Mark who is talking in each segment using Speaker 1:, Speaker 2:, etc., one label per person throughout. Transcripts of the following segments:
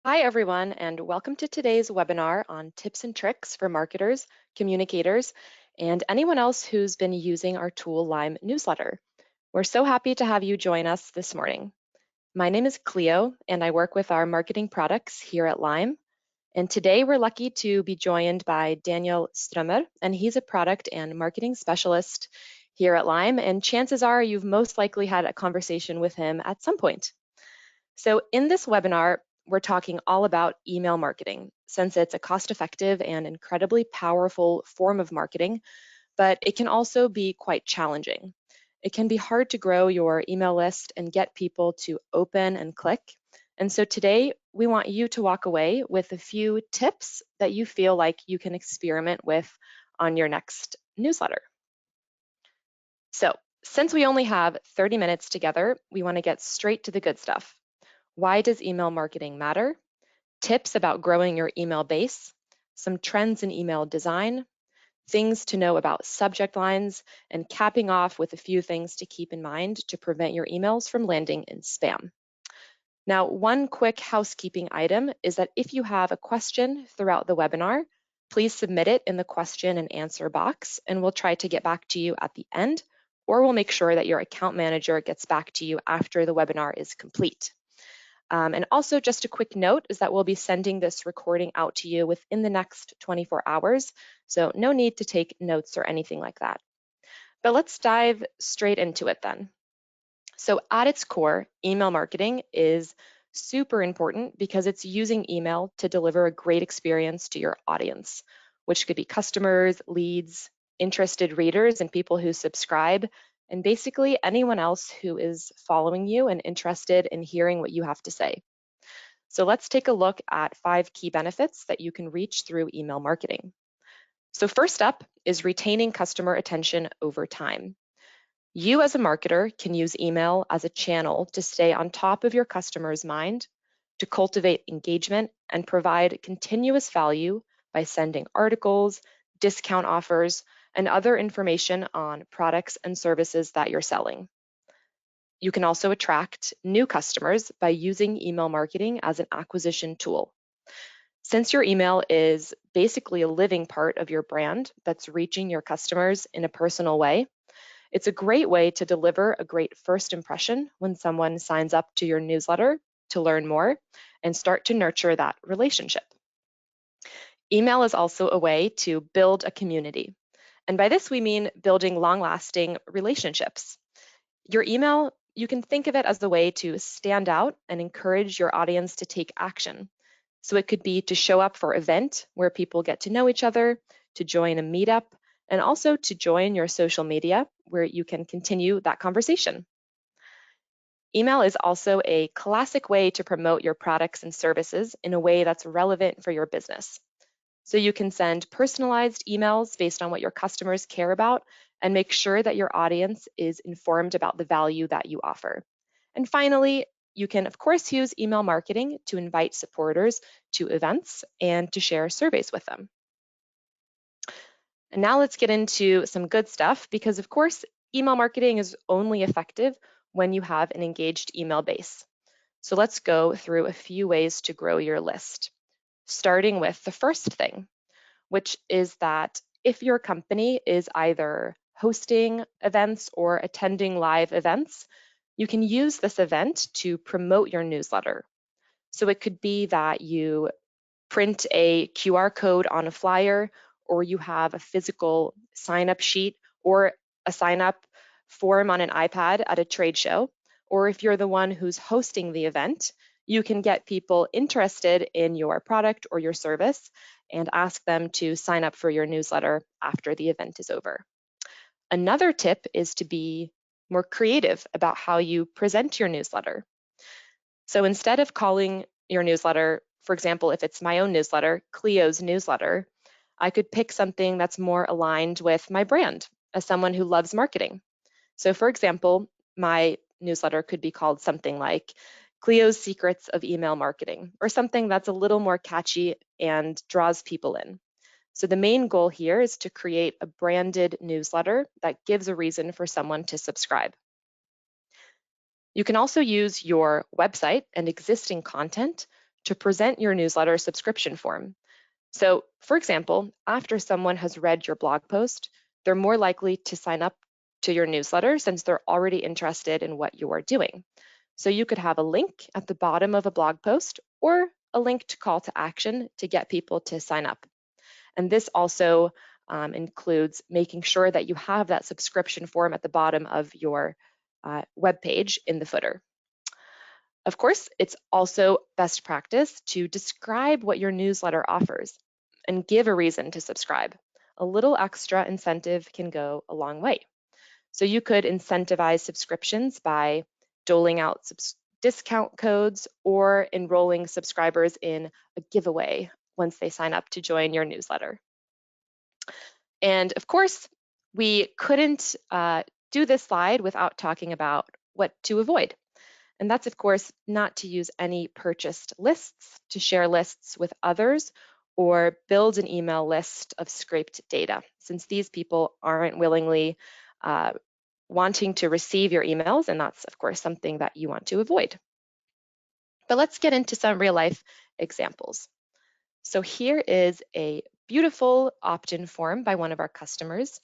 Speaker 1: Hi, everyone, and welcome to today's webinar on tips and tricks for marketers, communicators, and anyone else who's been using our tool Lime newsletter. We're so happy to have you join us this morning. My name is Cleo, and I work with our marketing products here at Lime. And today we're lucky to be joined by Daniel Strömer, and he's a product and marketing specialist here at Lime. And chances are you've most likely had a conversation with him at some point. So in this webinar, we're talking all about email marketing, since it's a cost-effective and incredibly powerful form of marketing, but it can also be quite challenging. It can be hard to grow your email list and get people to open and click. And so today, we want you to walk away with a few tips that you feel like you can experiment with on your next newsletter. So since we only have 30 minutes together, we want to get straight to the good stuff. Why does email marketing matter? Tips about growing your email base, some trends in email design, things to know about subject lines, and capping off with a few things to keep in mind to prevent your emails from landing in spam. Now, one quick housekeeping item is that if you have a question throughout the webinar, please submit it in the question and answer box, and we'll try to get back to you at the end, or we'll make sure that your account manager gets back to you after the webinar is complete. And also just a quick note is that we'll be sending this recording out to you within the next 24 hours. So no need to take notes or anything like that. But let's dive straight into it then. So at its core, email marketing is super important because it's using email to deliver a great experience to your audience, which could be customers, leads, interested readers, and people who subscribe, and basically anyone else who is following you and interested in hearing what you have to say. So let's take a look at 5 key benefits that you can reach through email marketing. So first up is retaining customer attention over time. You as a marketer can use email as a channel to stay on top of your customer's mind, to cultivate engagement and provide continuous value by sending articles, discount offers, and other information on products and services that you're selling. You can also attract new customers by using email marketing as an acquisition tool. Since your email is basically a living part of your brand that's reaching your customers in a personal way, it's a great way to deliver a great first impression when someone signs up to your newsletter to learn more and start to nurture that relationship. Email is also a way to build a community. And by this, we mean building long-lasting relationships. Your email, you can think of it as the way to stand out and encourage your audience to take action. So it could be to show up for an event where people get to know each other, to join a meetup, and also to join your social media where you can continue that conversation. Email is also a classic way to promote your products and services in a way that's relevant for your business. So you can send personalized emails based on what your customers care about and make sure that your audience is informed about the value that you offer. And finally, you can, of course, use email marketing to invite supporters to events and to share surveys with them. And now let's get into some good stuff because, of course, email marketing is only effective when you have an engaged email base. So let's go through a few ways to grow your list, starting with the first thing, which is that if your company is either hosting events or attending live events, you can use this event to promote your newsletter. So it could be that you print a QR code on a flyer, or you have a physical sign-up sheet or a sign-up form on an iPad at a trade show. Or if you're the one who's hosting the event, you can get people interested in your product or your service and ask them to sign up for your newsletter after the event is over. Another tip is to be more creative about how you present your newsletter. So instead of calling your newsletter, for example, if it's my own newsletter, Cleo's newsletter, I could pick something that's more aligned with my brand as someone who loves marketing. So for example, my newsletter could be called something like Cleo's Secrets of Email Marketing, or something that's a little more catchy and draws people in. So the main goal here is to create a branded newsletter that gives a reason for someone to subscribe. You can also use your website and existing content to present your newsletter subscription form. So, for example, after someone has read your blog post, they're more likely to sign up to your newsletter since they're already interested in what you are doing. So you could have a link at the bottom of a blog post or a linked call to action to get people to sign up. And this also includes making sure that you have that subscription form at the bottom of your web page in the footer. Of course, it's also best practice to describe what your newsletter offers and give a reason to subscribe. A little extra incentive can go a long way. So you could incentivize subscriptions by doling out discount codes or enrolling subscribers in a giveaway once they sign up to join your newsletter. And of course, we couldn't do this slide without talking about what to avoid. And that's, of course, not to use any purchased lists, to share lists with others, or build an email list of scraped data, since these people aren't willingly wanting to receive your emails, and that's, of course, something that you want to avoid. But let's get into some real-life examples. So here is a beautiful opt-in form by one of our customers.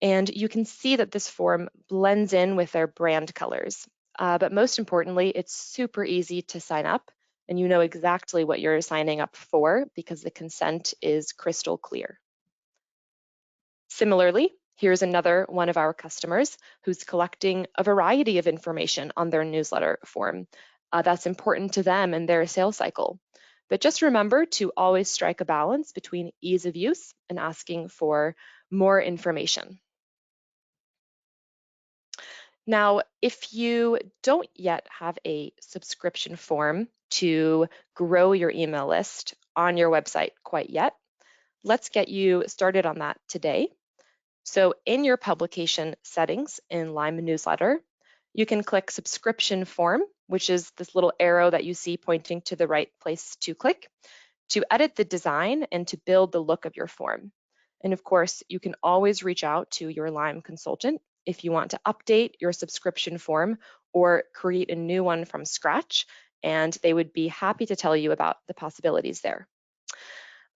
Speaker 1: And you can see that this form blends in with their brand colors. But most importantly, it's super easy to sign up, and you know exactly what you're signing up for because the consent is crystal clear. Similarly, here's another one of our customers who's collecting a variety of information on their newsletter form. That's important to them in their sales cycle. But just remember to always strike a balance between ease of use and asking for more information. Now, if you don't yet have a subscription form to grow your email list on your website quite yet, let's get you started on that today. So in your publication settings in Lyme Newsletter, you can click subscription form, which is this little arrow that you see pointing to the right place to click, to edit the design and to build the look of your form. And of course, you can always reach out to your Lyme consultant if you want to update your subscription form or create a new one from scratch, and they would be happy to tell you about the possibilities there.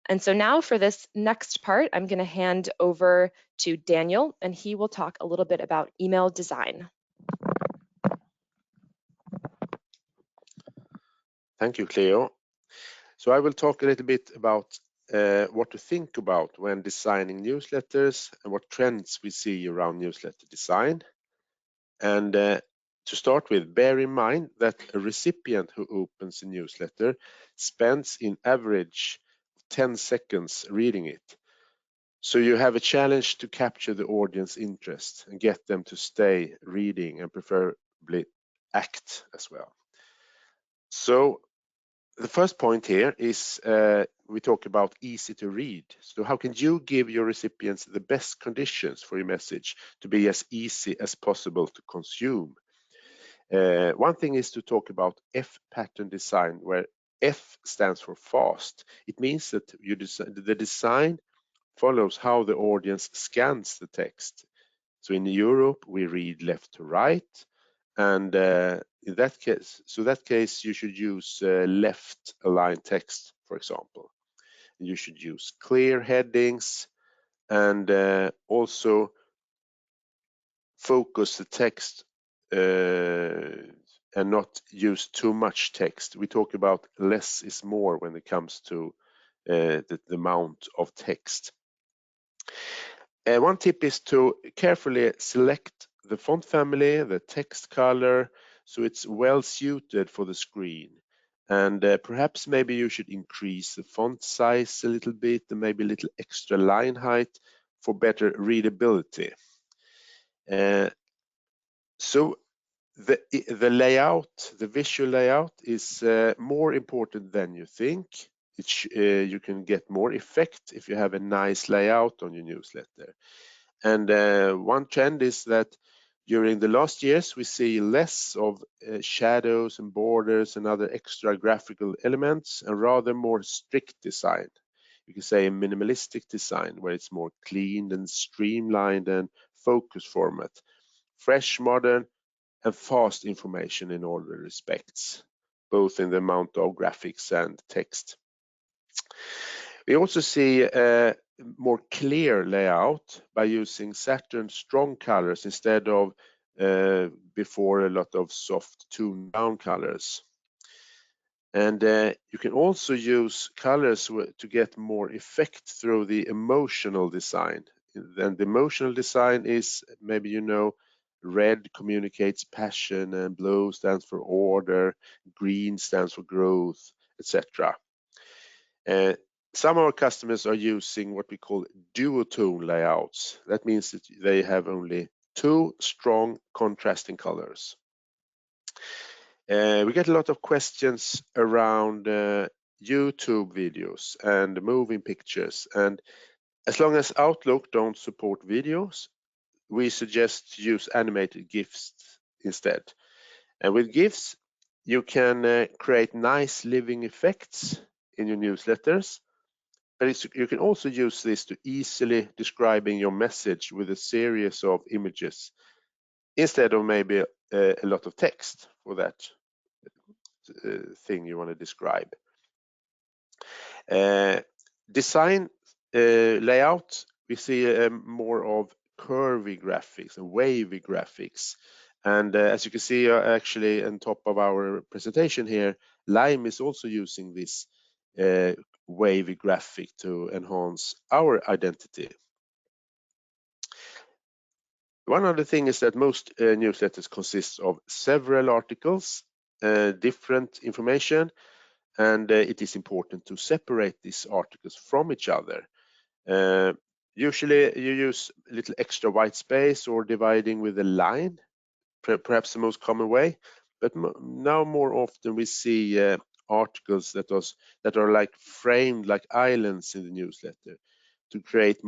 Speaker 1: And so now for this next part, I'm going to hand over to Daniel, and he will talk a little bit about email design.
Speaker 2: Thank you, Cleo. So I will talk a little bit about what to think about when designing newsletters and what trends we see around newsletter design. And to start with, bear in mind that a recipient who opens a newsletter spends in average 10 seconds reading it. So you have a challenge to capture the audience interest and get them to stay reading and preferably act as well. So the first point here is we talk about easy to read. So how can you give your recipients the best conditions for your message to be as easy as possible to consume? One thing is to talk about F pattern design, where F stands for fast. It means that the design follows how the audience scans the text. So in Europe, we read left to right. And in that case, you should use left aligned text, for example. You should use clear headings and also focus the text and not use too much text. We talk about less is more when it comes to the amount of text. One tip is to carefully select the font family, the text color, so it's well suited for the screen. And perhaps maybe you should increase the font size a little bit and maybe a little extra line height for better readability. So the layout, the visual layout is more important than you think. You can get more effect if you have a nice layout on your newsletter. And one trend is that during the last years, we see less of shadows and borders and other extra graphical elements and rather more strict design. You can say a minimalistic design where it's more clean and streamlined and focus format, fresh, modern, and fast information in all the respects. both in the amount of graphics and text. We also see a more clear layout by using Saturn strong colors instead of before a lot of soft toned down colors. And you can also use colors to get more effect through the emotional design. And the emotional design is, maybe you know, red communicates passion, and blue stands for order, green stands for growth, etc. Some of our customers are using what we call duotone layouts. That means that they have only two strong contrasting colors. We get a lot of questions around YouTube videos and moving pictures, and as long as Outlook don't support videos, we suggest to use animated GIFs instead. And with GIFs, you can create nice living effects in your newsletters, but you can also use this to easily describing your message with a series of images instead of maybe a lot of text for that thing you want to describe. Design layout, we see more of curvy graphics and wavy graphics. And as you can see actually on top of our presentation here, Lime is also using this wavy graphic to enhance our identity. One other thing is that most newsletters consist of several articles, different information, and it is important to separate these articles from each other. Usually you use a little extra white space or dividing with a line, perhaps the most common way, but now more often we see articles that are like framed like islands in the newsletter to create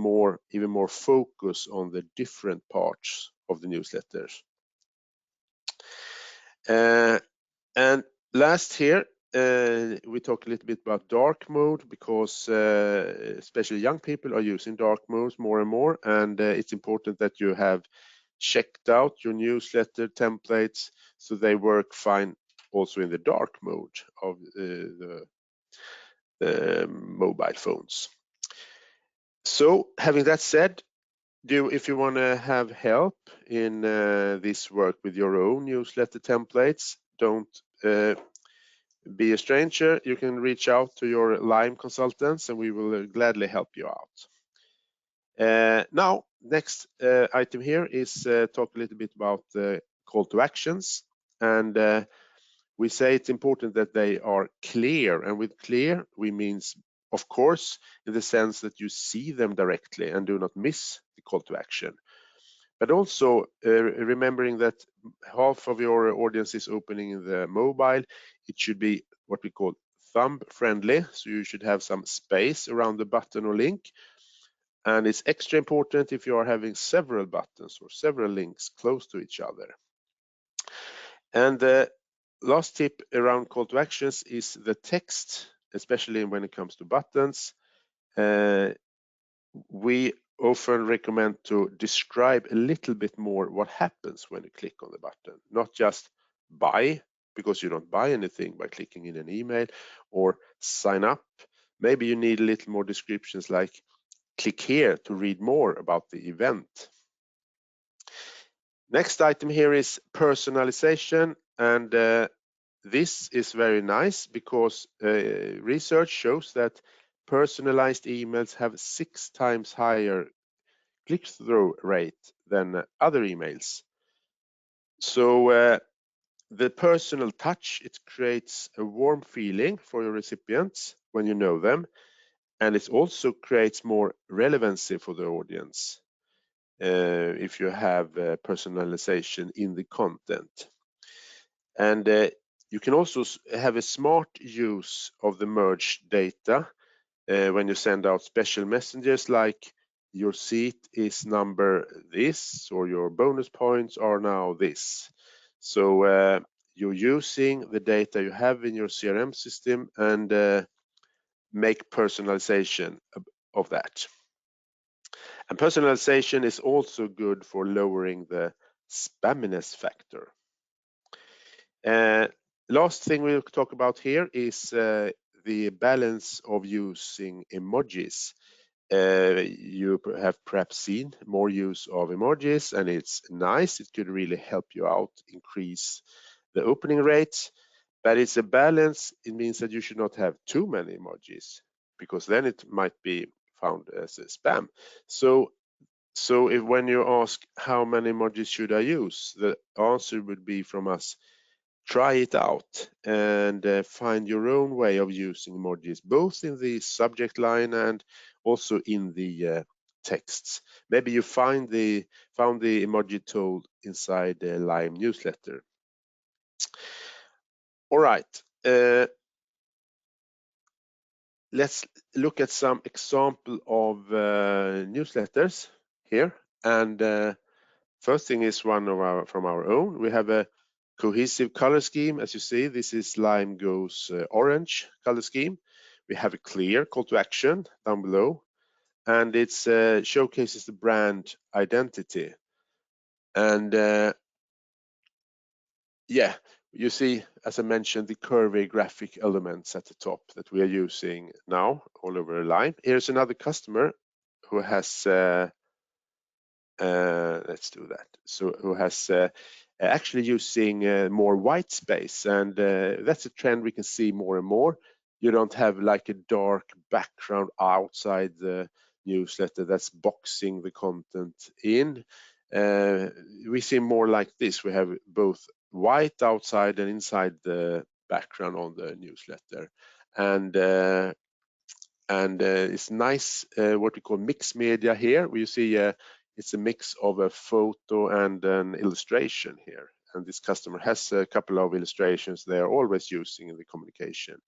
Speaker 2: even more focus on the different parts of the newsletters. And last here, we talk a little bit about dark mode because especially young people are using dark modes more and more, and it's important that you have checked out your newsletter templates so they work fine also in the dark mode of the mobile phones. So having that said, if you want to have help in this work with your own newsletter templates, don't be a stranger. You can reach out to your Lime consultants and we will gladly help you out. Now, next item here is talk a little bit about the call to actions. And we say it's important that they are clear. And with clear, we means, of course, in the sense that you see them directly and do not miss the call to action. But also remembering that half of your audience is opening in the mobile, it should be what we call thumb friendly. So you should have some space around the button or link. And it's extra important if you are having several buttons or several links close to each other. And the last tip around call to actions is the text, especially when it comes to buttons. We often recommend to describe a little bit more what happens when you click on the button, not just buy, because you don't buy anything by clicking in an email, or sign up. Maybe you need a little more descriptions like click here to read more about the event. Next item here is personalization, and this is very nice because research shows that personalized emails have 6 times higher click-through rate than other emails. So the personal touch, it creates a warm feeling for your recipients when you know them, and it also creates more relevancy for the audience if you have personalization in the content. And you can also have a smart use of the merged data when you send out special messages like your seat is number this, or your bonus points are now this. So you're using the data you have in your CRM system and make personalization of that. And personalization is also good for lowering the spamminess factor. Last thing we'll talk about here is the balance of using emojis. You have perhaps seen more use of emojis, and it's nice. It could really help you out, increase the opening rates. But it's a balance. It means that you should not have too many emojis, because then it might be found as a spam. So if when you ask how many emojis should I use, the answer would be from us: try it out and find your own way of using emojis, both in the subject line and also in the texts. Maybe you found the emoji tool inside the Lime newsletter. All right, let's look at some example of newsletters here. And first thing is one of from our own. We have a cohesive color scheme. As you see, this is Lime Go's orange color scheme. We have a clear call to action down below, and it showcases the brand identity. And yeah, you see, as I mentioned, the curvy graphic elements at the top that we are using now all over Lime. Here's another customer who has let's do that. So who has actually using more white space, and that's a trend we can see more and more. You don't have like a dark background outside the newsletter that's boxing the content in. We see more like this. We have both white outside and inside the background on the newsletter, and it's nice what we call mixed media here, where you see it's a mix of a photo and an illustration here. And this customer has a couple of illustrations they are always using in the communication.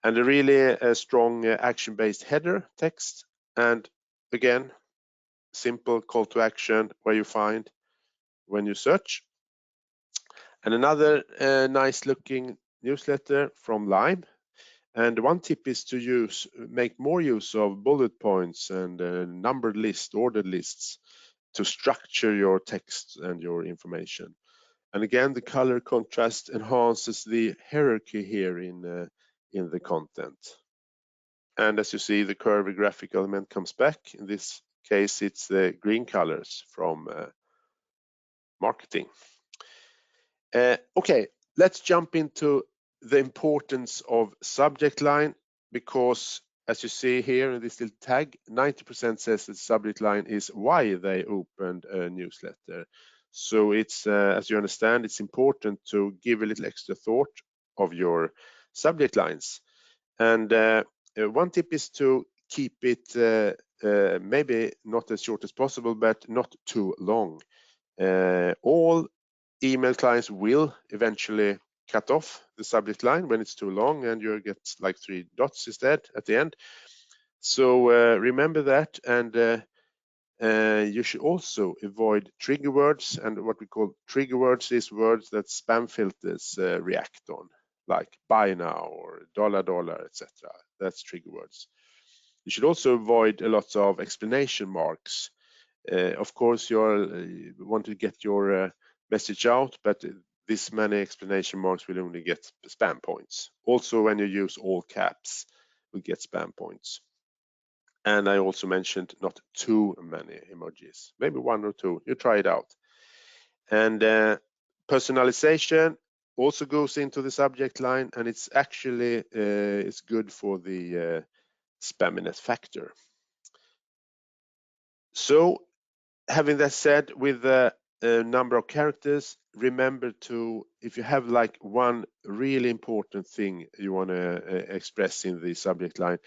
Speaker 2: And a really strong action-based header text. And again, simple call to action where you find when you search. And another nice looking newsletter from Lime. And one tip is to make more use of bullet points and numbered lists, ordered lists, to structure your text and your information. And again, the color contrast enhances the hierarchy here in the content. And as you see, the curvy graphic element comes back. In this case, it's the green colors from marketing. Okay, let's jump into the importance of subject line, because as you see here in this little tag, 90% says that subject line is why they opened a newsletter. So it's, as you understand, it's important to give a little extra thought of your subject lines. And one tip is to keep it maybe not as short as possible, but not too long. All email clients will eventually cut off the subject line when it's too long, and you get like 3 dots instead at the end. So remember that, and you should also avoid trigger words. And what we call trigger words is words that spam filters react on, like buy now or dollar, etc. That's trigger words. You should also avoid a lot of explanation marks. Of course, you want to get your message out, but this many explanation marks will only get spam points. Also, when you use all caps, we get spam points. And I also mentioned not too many emojis, maybe 1 or 2. You try it out. And personalization also goes into the subject line, and it's actually it's good for the spamminess factor. So having that said, with the number of characters, remember to, if you have like one really important thing you want to express in the subject line,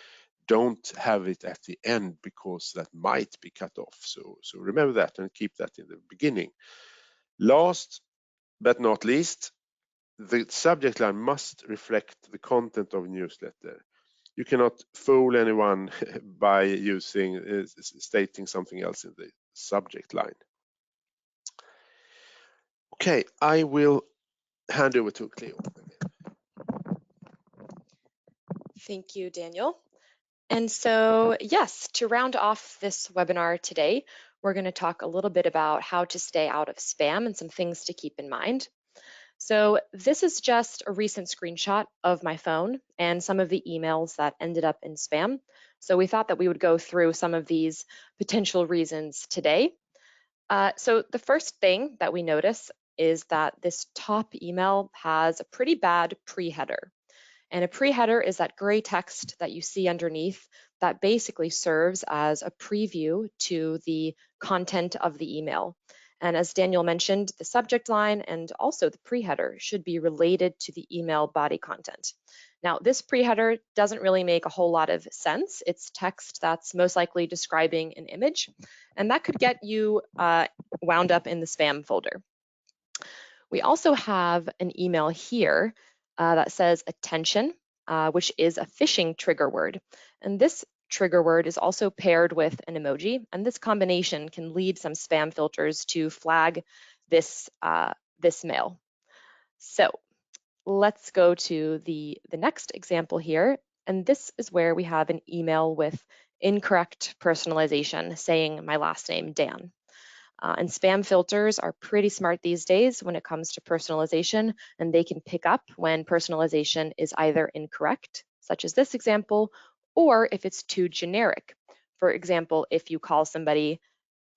Speaker 2: don't have it at the end, because that might be cut off. So remember that and keep that in the beginning. Last but not least, the subject line must reflect the content of a newsletter. You cannot fool anyone by using stating something else in the subject line. Okay, I will hand over to Cleo.
Speaker 1: Thank you, Daniel. And so, yes, to round off this webinar today, we're going to talk a little bit about how to stay out of spam and some things to keep in mind. So this is just a recent screenshot of my phone and some of the emails that ended up in spam. So we thought that we would go through some of these potential reasons today. So the first thing that we notice is that this top email has a pretty bad pre-header. And a pre-header is that gray text that you see underneath that basically serves as a preview to the content of the email. And as Daniel mentioned, the subject line and also the pre-header should be related to the email body content. Now, this pre-header doesn't really make a whole lot of sense. It's text that's most likely describing an image, and that could get you wound up in the spam folder. We also have an email here that says attention, which is a phishing trigger word. And this trigger word is also paired with an emoji, and this combination can lead some spam filters to flag this, this mail. So let's go to the next example here. And this is where we have an email with incorrect personalization saying my last name, Dan. And spam filters are pretty smart these days when it comes to personalization, and they can pick up when personalization is either incorrect, such as this example, or if it's too generic. For example, if you call somebody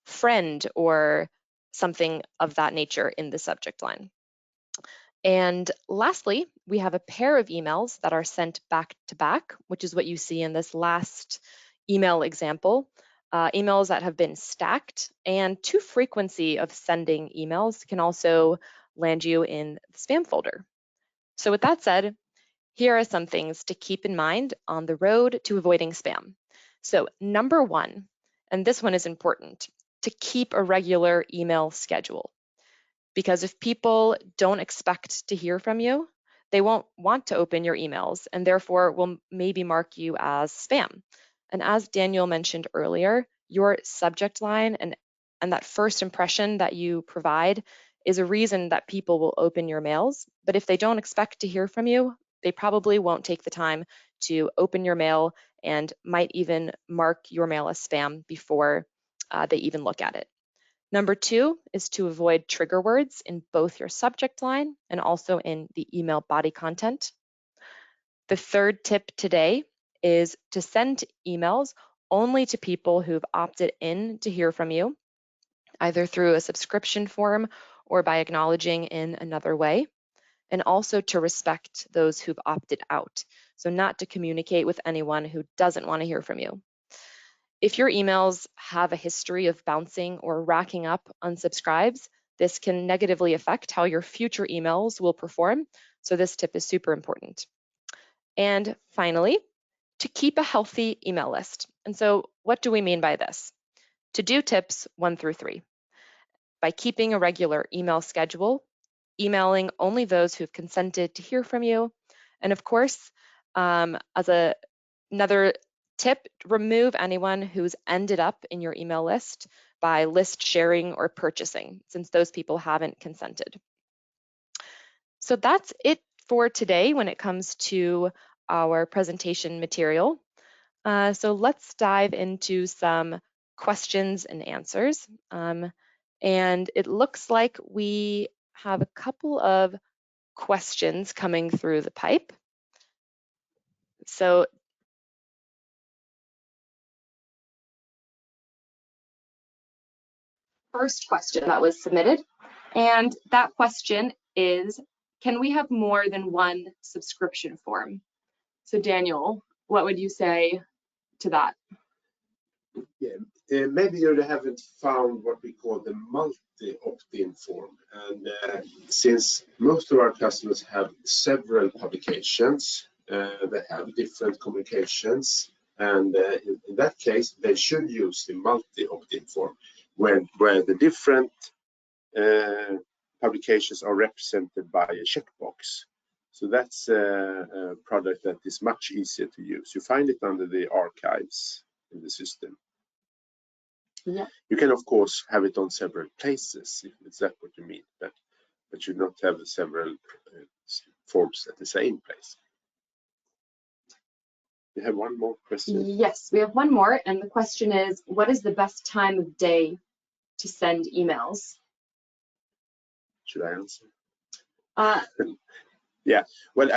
Speaker 1: friend or something of that nature in the subject line. And lastly, we have a pair of emails that are sent back to back, which is what you see in this last email example. Emails that have been stacked, and too frequency of sending emails can also land you in the spam folder. So with that said, here are some things to keep in mind on the road to avoiding spam. So number one, and this one is important, to keep a regular email schedule. Because if people don't expect to hear from you, they won't want to open your emails and therefore will maybe mark you as spam. And as Daniel mentioned earlier, your subject line and that first impression that you provide is a reason that people will open your mails. But if they don't expect to hear from you, they probably won't take the time to open your mail and might even mark your mail as spam before they even look at it. Number two is to avoid trigger words in both your subject line and also in the email body content. The third tip today is to send emails only to people who've opted in to hear from you, either through a subscription form or by acknowledging in another way, and also to respect those who've opted out. So not to communicate with anyone who doesn't want to hear from you. If your emails have a history of bouncing or racking up unsubscribes, this can negatively affect how your future emails will perform. So this tip is super important. And finally, to keep a healthy email list. And so what do we mean by this? To do tips 1 through 3. By keeping a regular email schedule, emailing only those who've consented to hear from you, and of course, as another tip, remove anyone who's ended up in your email list by list sharing or purchasing, since those people haven't consented. So that's it for today when it comes to our presentation material. So let's dive into some questions and answers. And it looks like we have a couple of questions coming through the pipe. So first question that was submitted, and that question is, can we have more than one subscription form? So Daniel, what would you say to that?
Speaker 2: Yeah, maybe you haven't found what we call the multi opt-in form. And since most of our customers have several publications, they have different communications, and in that case, they should use the multi opt-in form, where the different publications are represented by a checkbox. So that's a product that is much easier to use. You find it under the archives in the system.
Speaker 1: Yeah.
Speaker 2: You can, of course, have it on several places, if that's what you mean, but should not have several forms at the same place. We have one more question.
Speaker 1: Yes, we have one more, and the question is, what is the best time of day to send emails?
Speaker 2: Should I answer? Yeah, well,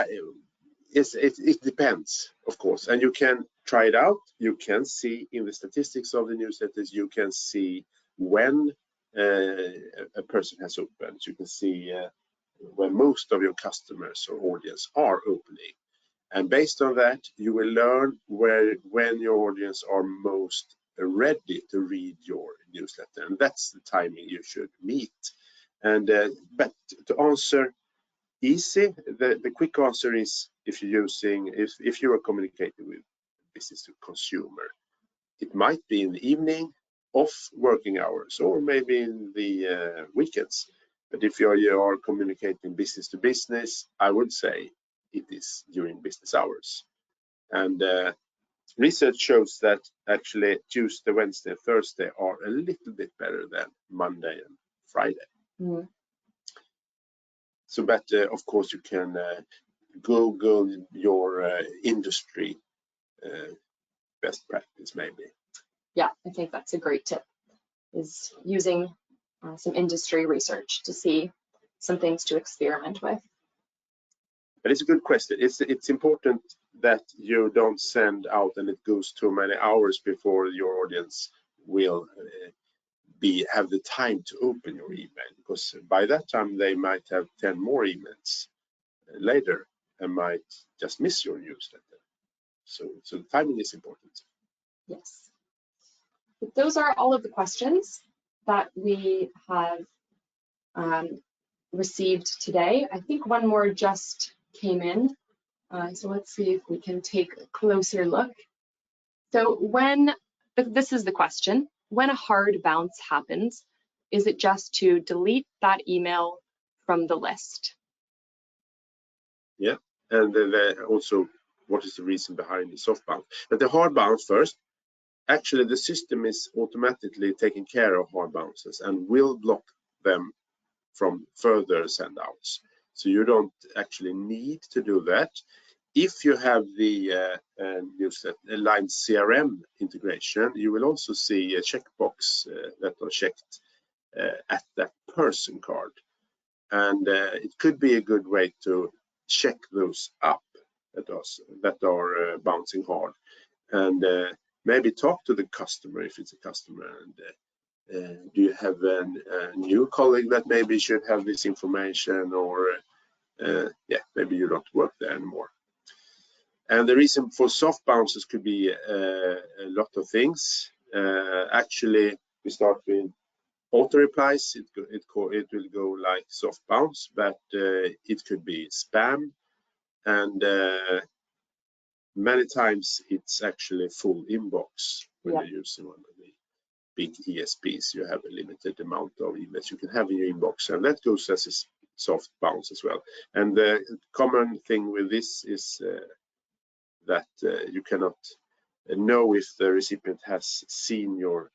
Speaker 2: it depends, of course, and you can try it out. You can see in the statistics of the newsletters, you can see when a person has opened. You can see when most of your customers or audience are opening. And based on that, you will learn when your audience are most ready to read your newsletter. And that's the timing you should meet. And but to answer easy, the quick answer is if you are communicating with business to consumer, it might be in the evening, off working hours, or maybe in the weekends. But if you are communicating business to business, I would say it is during business hours. And research shows that actually Tuesday, Wednesday, Thursday are a little bit better than Monday and Friday.
Speaker 1: Mm.
Speaker 2: So, but of course, you can Google your industry best practice, maybe.
Speaker 1: Yeah, I think that's a great tip, is using some industry research to see some things to experiment with.
Speaker 2: But it's a good question. It's important that you don't send out and it goes too many hours before your audience will have the time to open your email, because by that time they might have 10 more emails later and might just miss your newsletter. So timing is important.
Speaker 1: Yes. But those are all of the questions that we have received today. I think one more just came in. So let's see if we can take a closer look. So this is the question, when a hard bounce happens, is it just to delete that email from the list?
Speaker 2: Yeah, and also what is the reason behind the soft bounce? But the hard bounce first, actually the system is automatically taking care of hard bounces and will block them from further send outs. So you don't actually need to do that. If you have the newsletter Lime CRM integration, you will also see a checkbox that are checked at that person card. And it could be a good way to check those up that are bouncing hard. And maybe talk to the customer if it's a customer. And do you have a new colleague that maybe should have this information, or yeah, maybe you don't work there anymore. And the reason for soft bounces could be a lot of things. Actually, we start with auto replies. It will go like soft bounce, but it could be spam, and many times it's actually full inbox when you're using one of the big ESPs. You have a limited amount of emails you can have in your inbox, and that goes as a soft bounce as well. And the common thing with this is that you cannot know if the recipient has seen your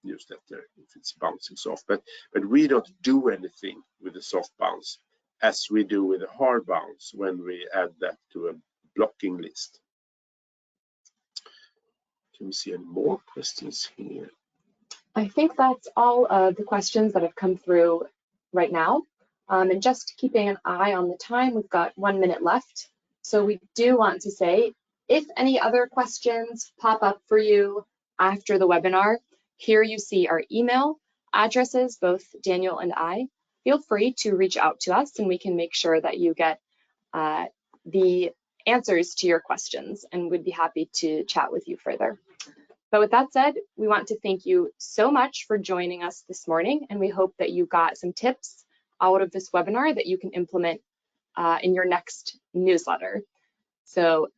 Speaker 2: newsletter if it's bouncing soft. But we don't do anything with the soft bounce as we do with the hard bounce when we add that to a blocking list. Can we see any more questions here?
Speaker 1: I think that's all of the questions that have come through right now. And just keeping an eye on the time, we've got 1 minute left. So we do want to say, if any other questions pop up for you after the webinar, here you see our email addresses, both Daniel and I. Feel free to reach out to us and we can make sure that you get the answers to your questions, and we'd be happy to chat with you further. But with that said, we want to thank you so much for joining us this morning, and we hope that you got some tips out of this webinar that you can implement in your next newsletter. So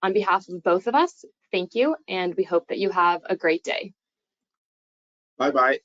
Speaker 1: on behalf of both of us, thank you, and we hope that you have a great day.
Speaker 2: Bye-bye.